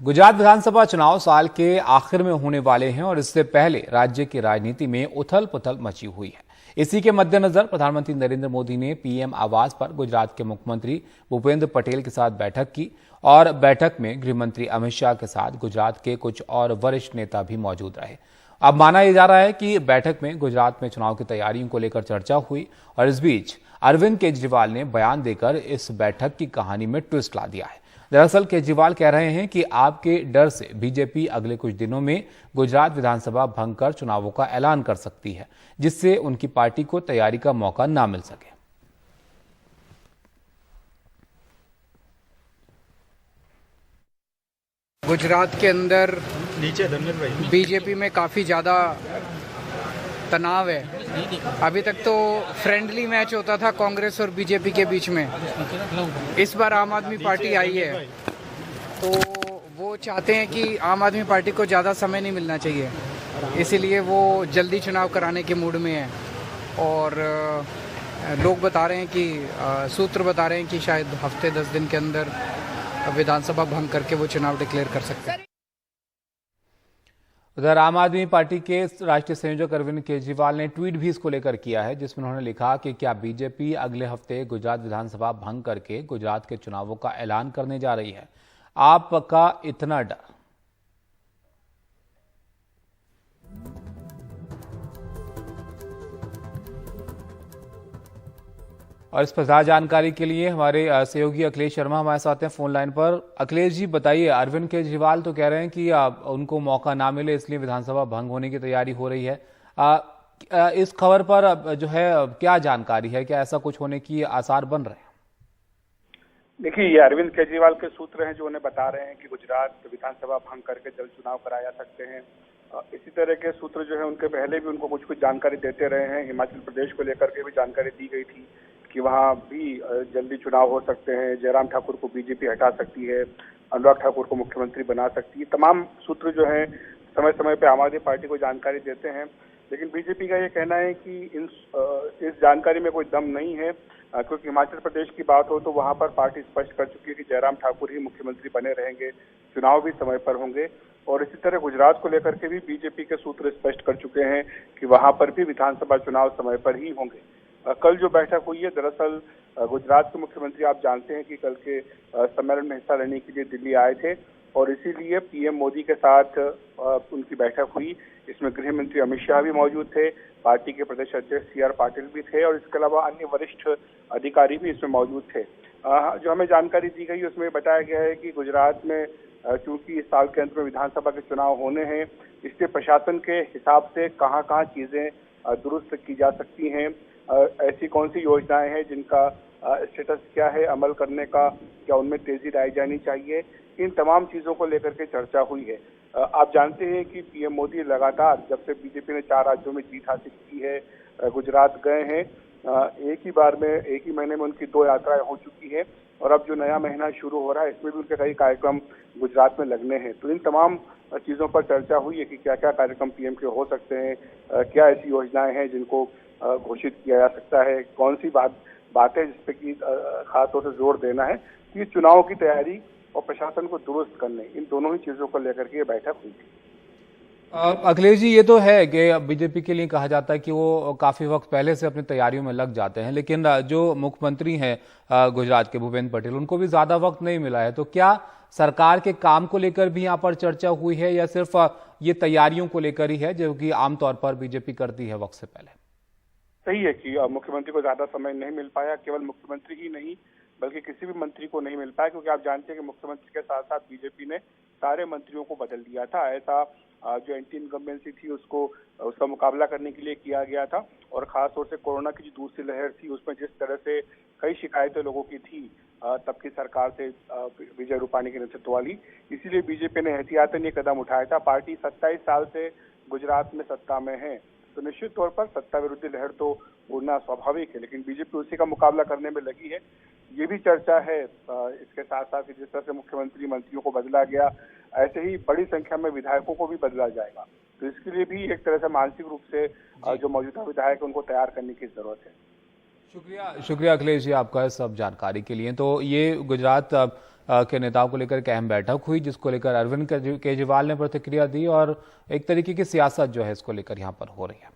गुजरात विधानसभा चुनाव साल के आखिर में होने वाले हैं और इससे पहले राज्य की राजनीति में उथल पुथल मची हुई है। इसी के मद्देनजर प्रधानमंत्री नरेंद्र मोदी ने पीएम आवास पर गुजरात के मुख्यमंत्री भूपेंद्र पटेल के साथ बैठक की और बैठक में गृह मंत्री अमित शाह के साथ गुजरात के कुछ और वरिष्ठ नेता भी मौजूद रहे। अब माना जा रहा है कि बैठक में गुजरात में चुनाव की तैयारियों को लेकर चर्चा हुई और इस बीच अरविंद केजरीवाल ने बयान देकर इस बैठक की कहानी में ट्विस्ट ला दिया है। दरअसल केजरीवाल कह रहे हैं कि आपके डर से बीजेपी अगले कुछ दिनों में गुजरात विधानसभा भंग कर चुनावों का ऐलान कर सकती है, जिससे उनकी पार्टी को तैयारी का मौका ना मिल सके। गुजरात के अंदर बीजेपी में काफ़ी ज़्यादा तनाव है। अभी तक तो फ्रेंडली मैच होता था कांग्रेस और बीजेपी के बीच में। इस बार आम आदमी पार्टी आई है तो वो चाहते हैं कि आम आदमी पार्टी को ज़्यादा समय नहीं मिलना चाहिए, इसीलिए वो जल्दी चुनाव कराने के मूड में है। और लोग बता रहे हैं कि सूत्र बता रहे हैं कि शायद हफ्ते 10 दिन के अंदर विधानसभा भंग करके वो चुनाव डिक्लेयर कर सकते हैं। उधर आम आदमी पार्टी के राष्ट्रीय संयोजक अरविंद केजरीवाल ने ट्वीट भी इसको लेकर किया है, जिसमें उन्होंने लिखा कि क्या बीजेपी अगले हफ्ते गुजरात विधानसभा भंग करके गुजरात के चुनावों का ऐलान करने जा रही है। आपका इतना डर। और इस पर ज्यादा जानकारी के लिए हमारे सहयोगी अखिलेश शर्मा हमारे साथ हैं फोन लाइन पर। अखिलेश जी बताइए, अरविंद केजरीवाल तो कह रहे हैं कि उनको मौका ना मिले इसलिए विधानसभा भंग होने की तैयारी हो रही है। इस खबर पर जो है क्या जानकारी है, क्या ऐसा कुछ होने की आसार बन रहे हैं? देखिए, ये अरविंद केजरीवाल के सूत्र हैं जो उन्हें बता रहे हैं कि गुजरात विधानसभा भंग करके जल्द चुनाव कराया जा सकते हैं। इसी तरह के सूत्र जो है उनके पहले भी उनको कुछ जानकारी देते रहे हैं। हिमाचल प्रदेश को लेकर के भी जानकारी दी गई थी कि वहाँ भी जल्दी चुनाव हो सकते हैं। जयराम ठाकुर को बीजेपी हटा सकती है, अनुराग ठाकुर को मुख्यमंत्री बना सकती है। तमाम सूत्र जो हैं समय समय पे आम आदमी पार्टी को जानकारी देते हैं, लेकिन बीजेपी का ये कहना है कि इस जानकारी में कोई दम नहीं है, क्योंकि हिमाचल प्रदेश की बात हो तो वहाँ पर पार्टी स्पष्ट कर चुकी है कि जयराम ठाकुर ही मुख्यमंत्री बने रहेंगे, चुनाव भी समय पर होंगे। और इसी तरह गुजरात को लेकर के भी बीजेपी के सूत्र स्पष्ट कर चुके हैं कि वहाँ पर भी विधानसभा चुनाव समय पर ही होंगे। कल जो बैठक हुई है, दरअसल गुजरात के मुख्यमंत्री आप जानते हैं कि कल के सम्मेलन में हिस्सा लेने के लिए दिल्ली आए थे और इसीलिए पीएम मोदी के साथ उनकी बैठक हुई। इसमें गृह मंत्री अमित शाह भी मौजूद थे, पार्टी के प्रदेश अध्यक्ष सीआर पाटिल भी थे और इसके अलावा अन्य वरिष्ठ अधिकारी भी इसमें मौजूद थे। जो हमें जानकारी दी गई उसमें बताया गया है कि गुजरात में चूंकि इस साल के अंत में विधानसभा के चुनाव होने हैं, इसलिए प्रशासन के हिसाब से कहाँ कहाँ चीजें दुरुस्त की जा सकती हैं, ऐसी कौन सी योजनाएं हैं जिनका स्टेटस क्या है अमल करने का, क्या उनमें तेजी लाई जानी चाहिए, इन तमाम चीजों को लेकर के चर्चा हुई है। आप जानते हैं कि पीएम मोदी लगातार जब से बीजेपी ने 4 राज्यों में जीत हासिल की है, गुजरात गए हैं। एक ही महीने में उनकी 2 यात्राएं हो चुकी है और अब जो नया महीना शुरू हो रहा है इसमें भी उनके कई कार्यक्रम गुजरात में लगने हैं। तो इन तमाम चीजों पर चर्चा हुई है कि क्या क्या कार्यक्रम पीएम के हो सकते हैं, क्या ऐसी योजनाएं हैं जिनको घोषित किया जा सकता है, कौन सी बातें जिस पे कि खासतौर से जोर देना है कि चुनाव की तैयारी और प्रशासन को दुरुस्त करने, इन दोनों ही चीजों को लेकर के ये बैठक हुई थी। अखिलेश जी, ये तो है कि बीजेपी के लिए कहा जाता है कि वो काफी वक्त पहले से अपनी तैयारियों में लग जाते हैं, लेकिन जो मुख्यमंत्री हैं गुजरात के भूपेंद्र पटेल, उनको भी ज्यादा वक्त नहीं मिला है। तो क्या सरकार के काम को लेकर भी यहाँ पर चर्चा हुई है या सिर्फ ये तैयारियों को लेकर ही है जो कि आमतौर पर बीजेपी करती है वक्त से पहले? सही है कि मुख्यमंत्री को ज्यादा समय नहीं मिल पाया। केवल मुख्यमंत्री ही नहीं बल्कि किसी भी मंत्री को नहीं मिल पाया, क्योंकि आप जानते हैं कि मुख्यमंत्री के साथ साथ बीजेपी ने सारे मंत्रियों को बदल दिया था। ऐसा जो एंटी इनकम्बेंसी थी उसका मुकाबला करने के लिए किया गया था और खासतौर से कोरोना की जो दूसरी लहर थी उसमें जिस तरह से कई शिकायतें लोगों की थी तब की सरकार से, विजय रूपाणी के नेतृत्व वाली, इसीलिए बीजेपी ने एहतियातन ये कदम उठाया था। पार्टी 27 साल से गुजरात में सत्ता में है तो निश्चित तौर पर सत्ता विरोधी लहर तो उड़ना स्वाभाविक है, लेकिन बीजेपी उसी का मुकाबला करने में लगी है। ये भी चर्चा है इसके साथ साथ कि जिस तरह से मुख्यमंत्री मंत्रियों को बदला गया, ऐसे ही बड़ी संख्या में विधायकों को भी बदला जाएगा। तो इसके लिए भी एक तरह से मानसिक रूप से जो मौजूदा विधायक है उनको तैयार करने की जरूरत है। शुक्रिया अखिलेश जी आपका सब जानकारी के लिए। तो ये गुजरात के नेताओं को लेकर एक अहम बैठक हुई, जिसको लेकर अरविंद केजरीवाल ने प्रतिक्रिया दी और एक तरीके की सियासत जो है इसको लेकर यहाँ पर हो रही है।